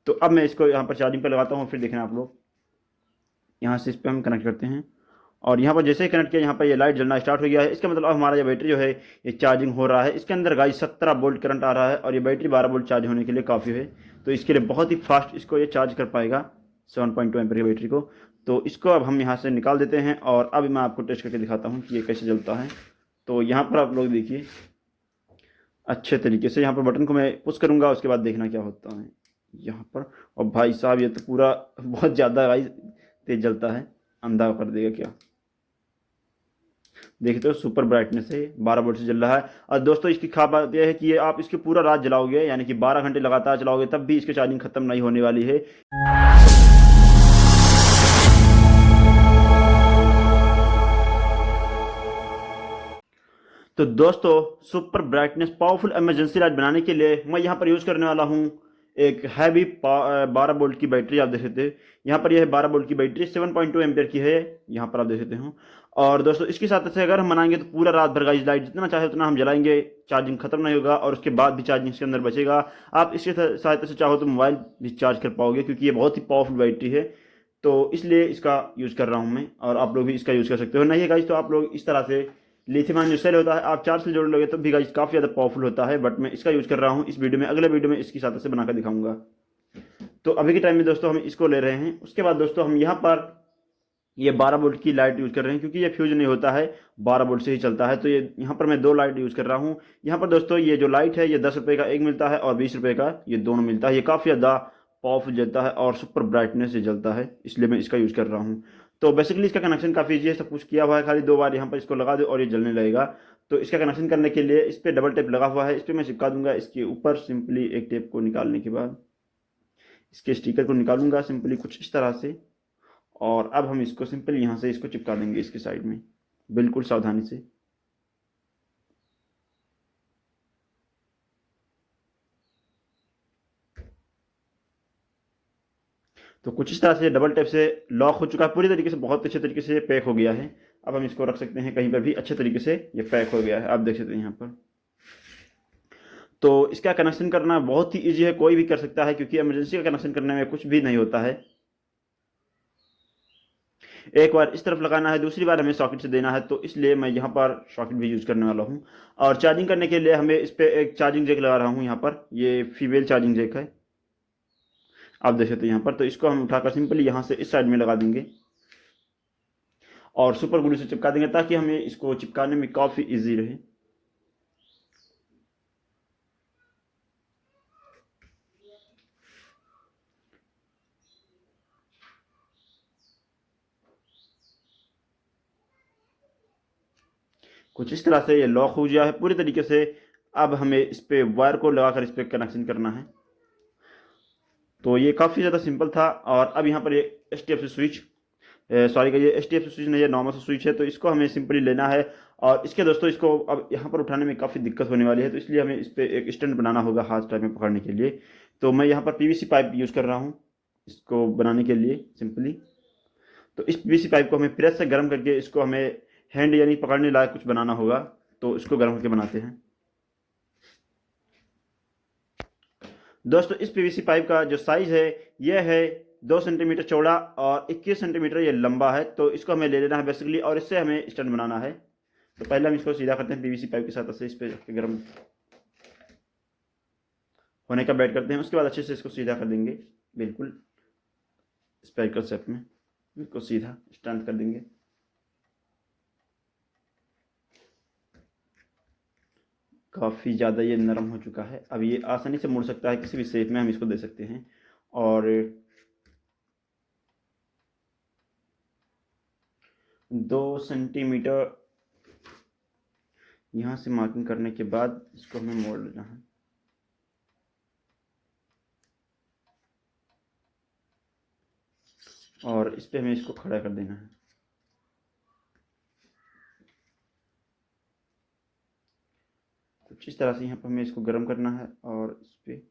तो अब मैं इसको यहाँ पर चार्जिंग पर लगाता हूँ, फिर देखना आप लोग। यहाँ से इस पर हम कनेक्ट करते हैं और यहाँ पर जैसे ही कनेक्ट किया यहाँ पर ये लाइट जलना स्टार्ट हो गया है। इसका मतलब अब हमारा ये बैटरी जो है ये चार्जिंग हो रहा है। इसके अंदर गाइस 17 वोल्ट करंट आ रहा है और ये बैटरी 12 वोल्ट चार्ज होने के लिए काफ़ी है। तो इसके लिए बहुत ही फास्ट इसको ये चार्ज कर पाएगा 7.2 एम्पीयर की बैटरी को। तो इसको अब हम यहाँ से निकाल देते हैं और अब मैं आपको टेस्ट करके दिखाता हूँ कि ये कैसे जलता है। तो यहाँ पर आप लोग देखिए अच्छे तरीके से, यहाँ पर बटन को मैं पुश करूँगा, उसके बाद देखना क्या होता है यहाँ पर। और भाई साहब ये तो पूरा बहुत ज़्यादा गाइस तेज जलता है, अंधा कर देगा क्या। देखते हो सुपर ब्राइटनेस है, 12 वोल्ट से जल रहा है। और दोस्तों इसकी खास बात यह है कि ये आप इसकी पूरा रात जलाओगे, यानी कि 12 घंटे लगातार चलाओगे, तब भी इसकी चार्जिंग खत्म नहीं होने वाली है। तो दोस्तों super brightness powerful emergency light बनाने के लिए मैं यहाँ पर यूज़ करने वाला हूँ एक हैवी 12 वोल्ट की बैटरी। आप देख सकते हैं यहाँ पर यह है 12 वोल्ट की बैटरी, 7.2 एम्पियर की है, यहाँ पर आप देख सकते हो। और दोस्तों इसके साथ से अगर हम बनाएंगे तो पूरा रात भर गाइस लाइट जितना चाहे उतना हम जलाएंगे, चार्जिंग खत्म नहीं होगा और उसके बाद भी चार्जिंग इसके अंदर बचेगा। आप इसके सहायता से चाहो तो मोबाइल भी चार्ज कर पाओगे, क्योंकि ये बहुत ही पावरफुल बैटरी है। तो इसलिए इसका यूज़ कर रहा हूँ मैं, और आप लोग भी इसका यूज़ कर सकते हो। नहीं है गाइस तो आप लोग इस तरह से लिथियम आयन जो सेल होता है आप चार्ज से जोड़ लोगे तब भी गाइस काफ़ी ज़्यादा पावरफुल होता है। बट मैं इसका यूज़ कर रहा हूँ इस वीडियो में, अगले वीडियो में इसकी सहायता से बनाकर दिखाऊंगा। तो अभी के टाइम में दोस्तों हम इसको ले रहे हैं। उसके बाद दोस्तों हम यहाँ पर ये 12 वोल्ट की लाइट यूज़ कर रहे हैं, क्योंकि ये फ्यूज नहीं होता है, 12 वोल्ट से ही चलता है। तो ये यहाँ पर मैं 2 लाइट यूज़ कर रहा हूँ। यहाँ पर दोस्तों ये जो लाइट है ये 10 रुपये का एक मिलता है और 20 रुपये का ये दोनों मिलता है। ये काफ़ी ज़्यादा पावरफुल जलता है और सुपर ब्राइटनेस से जलता है, इसलिए मैं इसका यूज़ कर रहा हूँ। तो बेसिकली इसका कनेक्शन काफ़ी ईजी है, सब कुछ किया हुआ है, खाली 2 बार यहाँ पर इसको लगा दो और ये जलने लगेगा। तो इसका कनेक्शन करने के लिए इस पर डबल टेप लगा हुआ है, इस पर मैं चिपका दूंगा। इसके ऊपर सिंपली एक टेप को निकालने के बाद इसके स्टिकर को निकालूंगा सिंपली कुछ इस तरह से, और अब हम इसको सिंपल यहाँ से इसको चिपका देंगे इसके साइड में, बिल्कुल सावधानी से। तो कुछ इस तरह से डबल टेप से लॉक हो चुका है पूरी तरीके से, बहुत अच्छे तरीके से पैक हो गया है। अब हम इसको रख सकते हैं कहीं पर भी, अच्छे तरीके से ये पैक हो गया है, आप देख सकते हैं यहाँ पर। तो इसका कनेक्शन करना बहुत ही ईजी है, कोई भी कर सकता है, क्योंकि इमरजेंसी का कनेक्शन करने में कुछ भी नहीं होता है। एक बार इस तरफ लगाना है, दूसरी बार हमें सॉकेट से देना है, तो इसलिए मैं यहाँ पर सॉकेट भी यूज़ करने वाला हूँ। और चार्जिंग करने के लिए हमें इस पर एक चार्जिंग जैक लगा रहा हूँ, यहाँ पर ये फीमेल चार्जिंग जैक है, आप देख सकते हैं यहाँ पर। तो इसको हम उठाकर सिंपली यहाँ से इस साइड में लगा देंगे और सुपर ग्लू से चिपका देंगे, ताकि हमें इसको चिपकाने में काफ़ी ईजी रहे। कुछ इस तरह से ये लॉक हो गया है पूरी तरीके से। अब हमें इस पर वायर को लगाकर इस पर कनेक्शन करना है। तो ये काफ़ी ज़्यादा सिंपल था। और अब यहाँ पर ये H T F C switch, sorry का ये H T F C switch नहीं, ये नॉर्मल सा स्विच है, तो इसको हमें सिंपली लेना है। और इसके दोस्तों इसको अब यहाँ पर उठाने में काफ़ी दिक्कत होने वाली है, तो इसलिए हमें इस पर एक स्टैंड बनाना होगा हाथ टाइप में पकड़ने के लिए। तो मैं यहाँ पर पीवीसी पाइप यूज़ कर रहा हूँ इसको बनाने के लिए सिंपली। तो इस पीवीसी पाइप को हमें प्रेस से गर्म करके इसको हमें हैंड यानी पकड़ने लायक कुछ बनाना होगा, तो इसको गर्म करके बनाते हैं। दोस्तों इस पीवीसी पाइप का जो साइज़ है यह है 2 सेंटीमीटर चौड़ा और 21 सेंटीमीटर ये लंबा है। तो इसको हमें ले लेना है बेसिकली, और इससे हमें स्टैंड बनाना है। तो पहले हम इसको सीधा करते हैं पीवीसी पाइप के साथ से, इस पर गर्म होने का वेट करते हैं। उसके बाद अच्छे से इसको सीधा कर देंगे, बिल्कुल स्पेरिकल शेप में, बिल्कुल सीधा स्टैंड कर देंगे। काफ़ी ज़्यादा ये नरम हो चुका है, अब ये आसानी से मुड़ सकता है, किसी भी शेप में हम इसको दे सकते हैं। और 2 सेंटीमीटर यहाँ से मार्किंग करने के बाद इसको हमें मोड़ लेना है। और इस पर हमें इसको खड़ा कर देना है। कुछ इस तरह से यहाँ पर हमें इसको गर्म करना है और इस पर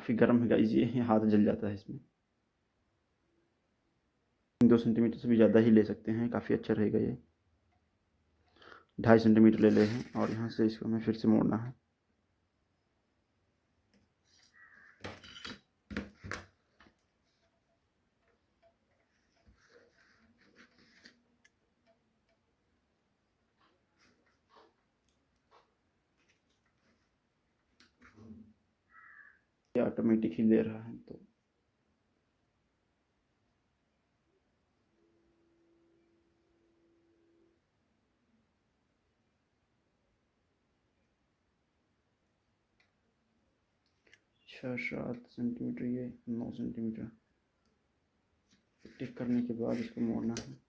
काफ़ी गर्म है गाइस, ये हाथ जल जाता है इसमें। 2 सेंटीमीटर से भी ज़्यादा ही ले सकते हैं, काफ़ी अच्छा रहेगा ये। 2.5 सेंटीमीटर ले ले हैं और यहाँ से इसको हमें फिर से मोड़ना है। ये ऑटोमेटिक ही ले रहा है तो छः 7 सेंटीमीटर, ये 9 सेंटीमीटर। टिक करने के बाद इसको मोड़ना है।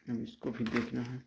अब इसको भी देखना है।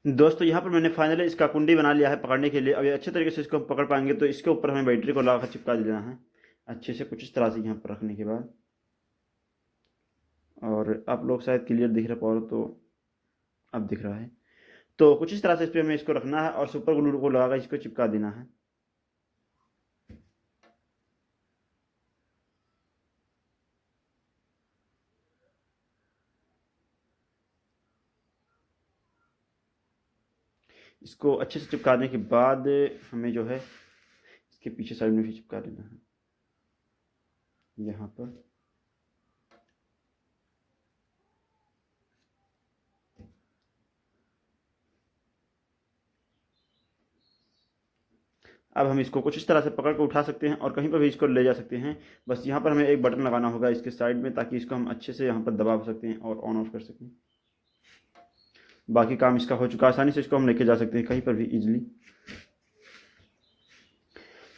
दोस्तों यहाँ पर मैंने फाइनली इसका कुंडी बना लिया है पकड़ने के लिए। अब ये अच्छे तरीके से इसको पकड़ पाएंगे तो इसके ऊपर हमें बैटरी को लाकर चिपका देना है अच्छे से, कुछ इस तरह से यहाँ पर रखने के बाद। और आप लोग शायद क्लियर दिख रहा पाओ तो अब दिख रहा है। तो कुछ इस तरह से इस पर हमें इसको रखना है और सुपर ग्लू को लगाकर इसको चिपका देना है। इसको अच्छे से चिपकाने के बाद हमें जो है इसके पीछे साइड में भी चिपका देना है यहाँ पर। अब हम इसको कुछ इस तरह से पकड़ कर उठा सकते हैं और कहीं पर भी इसको ले जा सकते हैं। बस यहाँ पर हमें एक बटन लगाना होगा इसके साइड में, ताकि इसको हम अच्छे से यहाँ पर दबा सकते हैं और ऑन ऑफ कर सकें। बाकी काम इसका हो चुका, आसानी से इसको हम लेके जा सकते हैं कहीं पर भी इजीली।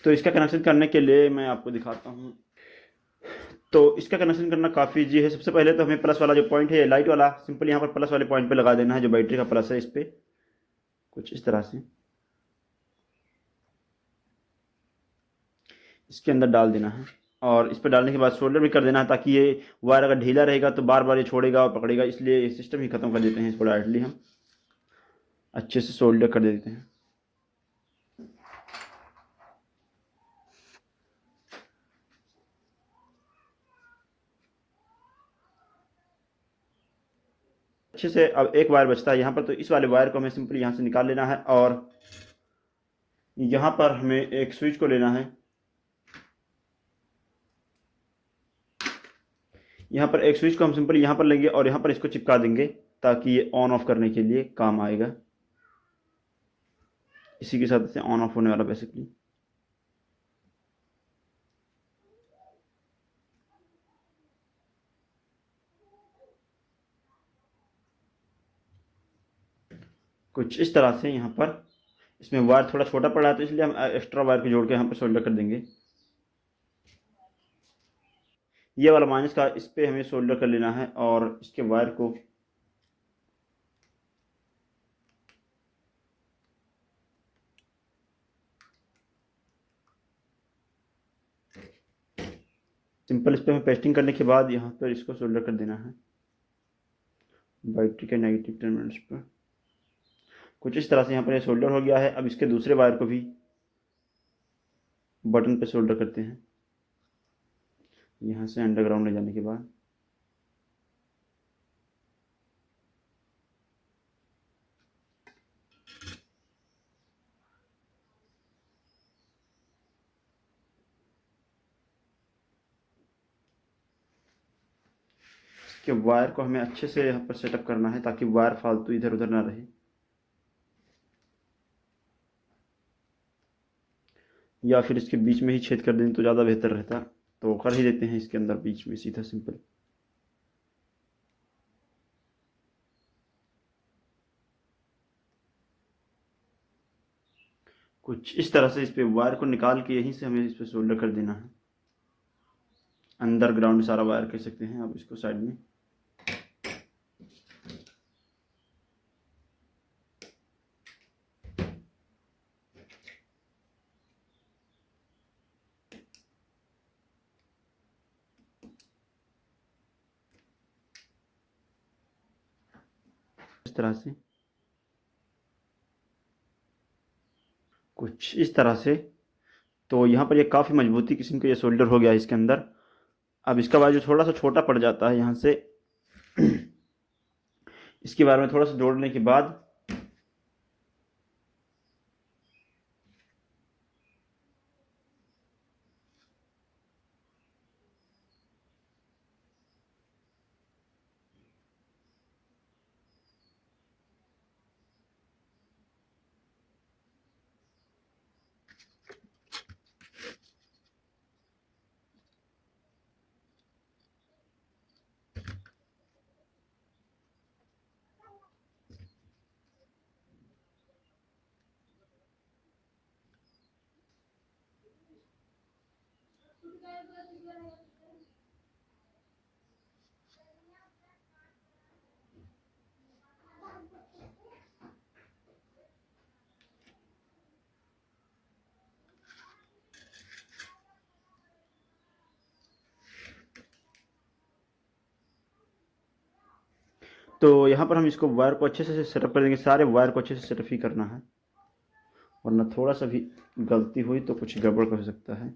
तो इसका कनेक्शन करने के लिए मैं आपको दिखाता हूँ। तो इसका कनेक्शन करना काफ़ी ईजी है। सबसे पहले तो हमें प्लस वाला जो पॉइंट है, लाइट वाला, सिंपल यहाँ पर प्लस वाले पॉइंट पे लगा देना है, जो बैटरी का प्लस है इस पर कुछ इस तरह से इसके अंदर डाल देना है। और इस पर डालने के बाद सोल्डर भी कर देना है, ताकि ये वायर अगर ढीला रहेगा तो बार बार ये छोड़ेगा और पकड़ेगा, इसलिए ये सिस्टम ही ख़त्म कर देते हैं इसको। डायरेक्टली हम अच्छे से सोल्डर कर देते हैं। अच्छे से अब एक वायर बचता है यहाँ पर, तो इस वाले वायर को हमें सिंपली यहाँ से निकाल लेना है और यहाँ पर हमें एक स्विच को लेना है। यहाँ पर एक स्विच को हम सिंपली यहाँ पर लेंगे और यहाँ पर इसको चिपका देंगे, ताकि ये ऑन ऑफ करने के लिए काम आएगा। इसी के साथ से ऑन ऑफ होने वाला बेसिकली। कुछ इस तरह से यहाँ पर इसमें वायर थोड़ा छोटा पड़ा है, तो इसलिए हम एक्स्ट्रा वायर को जोड़ के यहाँ पर सोल्डर कर देंगे। ये वाला माइनस का इस पर हमें सोल्डर कर लेना है और इसके वायर को सिंपल इस पर हमें पेस्टिंग करने के बाद यहाँ पर इसको सोल्डर कर देना है बैटरी के नेगेटिव टर्मिनल्स पर। कुछ इस तरह से यहाँ पर ये सोल्डर हो गया है। अब इसके दूसरे वायर को भी बटन पे सोल्डर करते हैं, यहाँ से अंडरग्राउंड ले जाने के बाद। इसके वायर को हमें अच्छे से यहाँ पर सेटअप करना है, ताकि वायर फालतू इधर उधर ना रहे। या फिर इसके बीच में ही छेद कर दें तो ज़्यादा बेहतर रहता, तो कर ही देते हैं इसके अंदर बीच में सीधा सिंपल। कुछ इस तरह से इस पे वायर को निकाल के यहीं से हमें इस पे सोल्डर कर देना है। अंडरग्राउंड सारा वायर कह सकते हैं आप इसको साइड में। इस तरह से, कुछ इस तरह से। तो यहाँ पर ये काफ़ी मजबूती किस्म का ये सोल्डर हो गया है इसके अंदर। अब इसका बाजू थोड़ा सा छोटा पड़ जाता है यहाँ से इसके बारे में थोड़ा सा जोड़ने के बाद तो यहाँ पर हम इसको वायर को अच्छे से सेटअप कर देंगे। सारे वायर को अच्छे से सेटअप ही करना है, वरना थोड़ा सा भी गलती हुई तो कुछ गड़बड़ हो सकता है।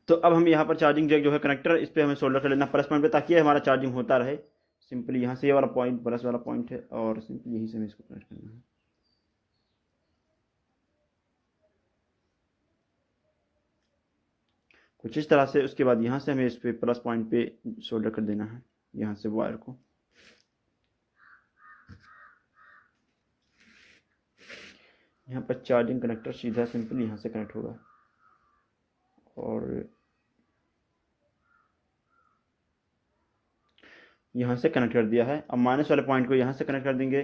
तो अब हम यहाँ पर चार्जिंग जैक जो है कनेक्टर, इस पर हमें सोल्डर कर लेना प्लस पॉइंट पे, ताकि हमारा चार्जिंग होता रहे। सिंपली यहाँ से ये वाला पॉइंट प्लस वाला पॉइंट है, और सिंपली यहीं से हमें इसको कनेक्ट करना है। कुछ इस तरह से। उसके बाद यहाँ से हमें इस पे प्लस पॉइंट पे सोल्डर कर देना है, यहाँ से वायर को। यहाँ पर चार्जिंग कनेक्टर सीधा सिंपल यहाँ से कनेक्ट होगा, और यहाँ से कनेक्ट कर दिया है। अब माइनस वाले पॉइंट को यहाँ से कनेक्ट कर देंगे।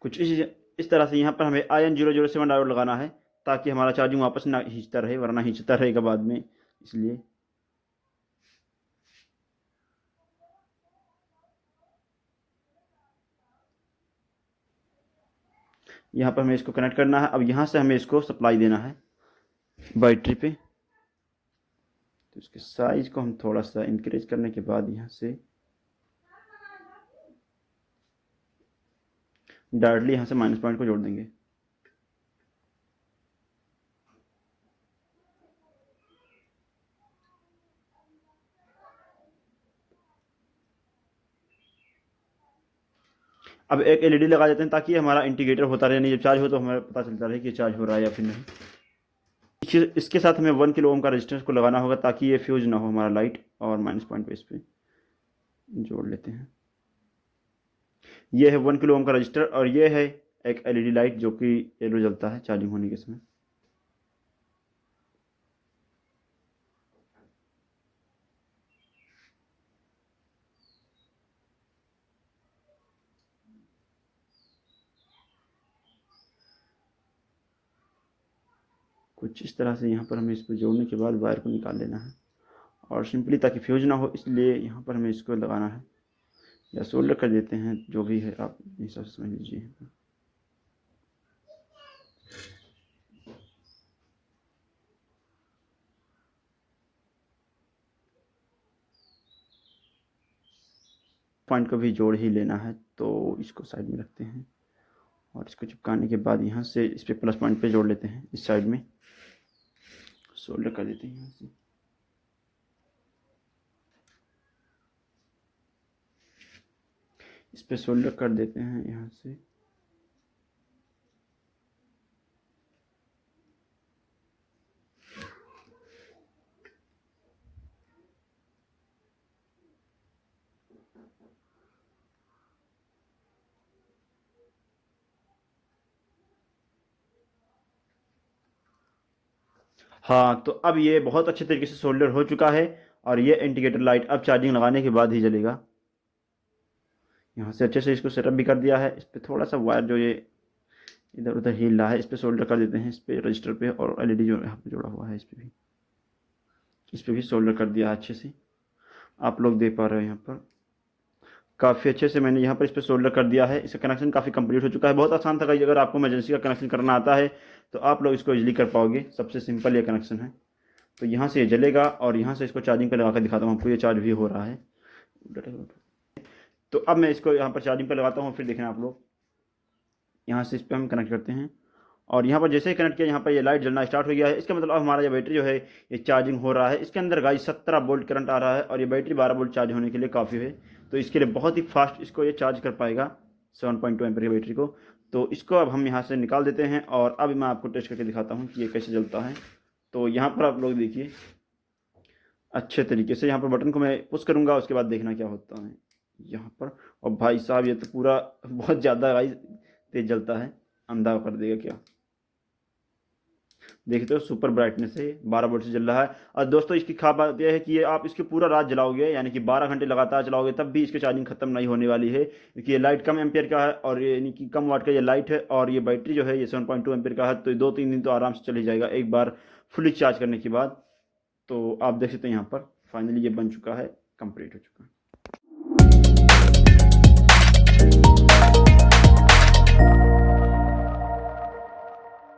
कुछ इस तरह से यहाँ पर हमें IN007 डायोड लगाना है, ताकि हमारा चार्जिंग वापस ना खींचता रहे, वरना खींचता रहेगा बाद में, इसलिए। यहाँ पर हमें इसको कनेक्ट करना है। अब यहाँ से हमें इसको सप्लाई देना है बैटरी पे। तो इसके साइज को हम थोड़ा सा इंक्रीज करने के बाद यहाँ से डायरेक्टली यहाँ से माइनस पॉइंट को जोड़ देंगे। अब एक LED लगा देते हैं, ताकि हमारा इंडिकेटर होता रहे, नहीं जब चार्ज हो तो हमें पता चलता रहे कि चार्ज हो रहा है या फिर नहीं। इसके साथ हमें 1 किलो ओम का रेजिस्टेंस को लगाना होगा, ताकि ये फ्यूज ना हो हमारा लाइट, और माइनस पॉइंट पे इस पे जोड़ लेते हैं। ये है 1 किलो ओम का रजिस्टर, और ये है एक LED लाइट जो कि येलो जलता है चार्जिंग होने के समय। कुछ इस तरह से यहाँ पर हमें इसको जोड़ने के बाद वायर को निकाल लेना है, और सिंपली ताकि फ्यूज ना हो, इसलिए यहाँ पर हमें इसको लगाना है, या सोल्डर कर देते हैं, जो भी है आप हिसाब से समझ लीजिए। पॉइंट को भी जोड़ ही लेना है, तो इसको साइड में रखते हैं, और इसको चिपकाने के बाद यहाँ से इस पे प्लस पॉइंट पे जोड़ लेते हैं, इस साइड में सोल्डर कर देते हैं यहाँ से। इस पे सोल्डर कर देते हैं यहाँ से। हाँ, तो अब ये बहुत अच्छे तरीके से सोल्डर हो चुका है और ये इंडिकेटर लाइट अब चार्जिंग लगाने के बाद ही जलेगा। यहाँ से अच्छे से इसको सेटअप भी कर दिया है। इस पर थोड़ा सा वायर जो ये इधर उधर हिल रहा है, इस पर सोल्डर कर देते हैं, इस पर रजिस्टर पे, और एलईडी जो यहाँ पे जोड़ा हुआ है इस पर भी सोल्डर कर दिया है अच्छे से। आप लोग देख पा रहे हैं यहाँ पर काफ़ी अच्छे से मैंने यहाँ पर इस पर सोल्डर कर दिया है। इसका कनेक्शन काफ़ी कंप्लीट हो चुका है। बहुत आसान था गाइस, अगर आपको इमरजेंसी का कनेक्शन करना आता है तो आप लोग इसको इजीली कर पाओगे। सबसे सिंपल ये कनेक्शन है। तो यहाँ से ये जलेगा और यहाँ से इसको चार्जिंग पर लगा कर दिखाता हूँ आपको। ये चार्ज भी हो रहा है। तो अब मैं इसको यहाँ पर चार्जिंग पर लगाता हूँ, फिर देखना आप लोग। यहाँ से इस पर हम कनेक्ट करते हैं और यहाँ पर जैसे ही कनेक्ट किया यहाँ पर ये लाइट जलना स्टार्ट हो गया है। इसका मतलब अब हमारा ये बैटरी जो है ये चार्जिंग हो रहा है। इसके अंदर गाइस 17 वोल्ट करंट आ रहा है और ये बैटरी 12 वोल्ट चार्ज होने के लिए काफ़ी है। तो इसके लिए बहुत ही फास्ट इसको ये चार्ज कर पाएगा 7.2 एम्पीयर की बैटरी को। तो इसको अब हम यहाँ से निकाल देते हैं और अब मैं आपको टेस्ट करके दिखाता हूँ कि ये कैसे जलता है। तो यहाँ पर आप लोग देखिए अच्छे तरीके से, यहाँ पर बटन को मैं पुश करूँगा, उसके बाद देखना क्या होता है यहाँ पर। और भाई साहब ये तो पूरा बहुत ज़्यादा गाइस तेज जलता है, अंधा कर देगा क्या। देखते हो सुपर ब्राइटनेस है, 12 वोल्ट से जल रहा है। और दोस्तों इसकी खास बात यह है कि ये आप इसकी पूरा रात जलाओगे, यानी कि 12 घंटे लगातार चलाओगे, तब भी इसकी चार्जिंग खत्म नहीं होने वाली है, क्योंकि ये लाइट कम एम्पियर का है और ये यानी कि कम वाट का ये लाइट है। और ये बैटरी जो है ये 7.2 एम्पियर का है। तो 2-3 दिन तो आराम से चल ही जाएगा एक बार फुली चार्ज करने के बाद। तो आप देख सकते हैं यहाँ पर फाइनली ये बन चुका है, कंप्लीट हो चुका है।